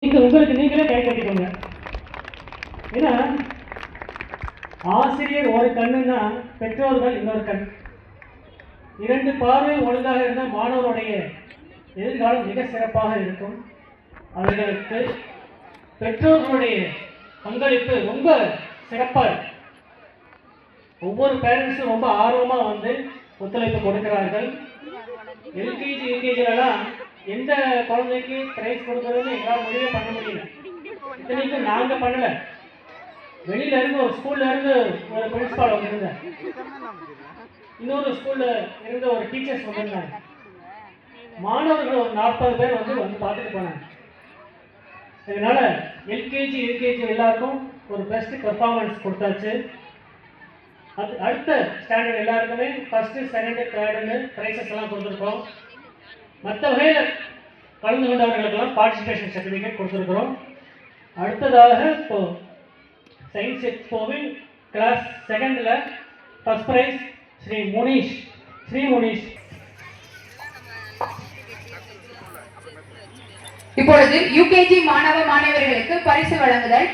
உங்களுக்கு நீங்களே கை கட்டிக்கோங்க. ஏன்னா ஆசிரியர் ஒரு கண்ணுன்னா பெற்றோர்கள் இன்னொரு கண். இரண்டு பார்வை ஒழுங்காக இருந்தால் மாணவருடைய எதிர்காலம் மிக சிறப்பாக இருக்கும். அவர்களுக்கு பெற்றோர்களுடைய பங்களிப்பு ரொம்ப சிறப்பாக இருக்கு. ஒவ்வொரு பேரண்ட்ஸும் ரொம்ப ஆர்வமாக வந்து ஒத்துழைப்பு கொடுக்கிறார்கள். எல்கேஜி யூகேஜிலலாம் எந்த குழந்தைக்கு பிரைஸ் கொடுக்குறதுன்னு எங்களால் முடிவே பண்ண முடியல. இத்தனைக்கும் நாங்கள் பண்ணலை, வெளியில இருந்து ஒரு ஸ்கூல்ல இருந்து ஒரு பிரின்சிபால் வந்திருந்தார், இன்னொரு ஸ்கூல்ல இருந்த ஒரு டீச்சர்ஸ் வந்திருந்தாங்க. மாணவர்கள் ஒரு 40 பேர் வந்து பார்த்துட்டு போனாங்க. இதனால எல்கேஜி யூகேஜி எல்லாருக்கும் ஒரு பெஸ்ட் பெர்ஃபார்மன்ஸ் கொடுத்தாச்சு. அது அடுத்த ஸ்டாண்டர்ட் எல்லாருக்குமே ஃபர்ஸ்ட் செகண்ட் தேர்டுன்னு ப்ரைஸஸ் எல்லாம் கொடுத்துருக்கோம். மற்ற வகையில் கலந்து கொண்டவர்களுக்கெல்லாம் பார்ட்டிசிபேஷன் சர்டிஃபிகேட் கொடுத்துருக்குறோம். அடுத்ததாக இப்போ சயின்ஸ் எக்ஸ்போவின் கிளாஸ் செகண்டில் ஃபர்ஸ்ட் ப்ரைஸ் ஸ்ரீ முனீஷ். இப்பொழுது யூகேஜி மாணவர்களுக்கு பரிசு வழங்குதல்.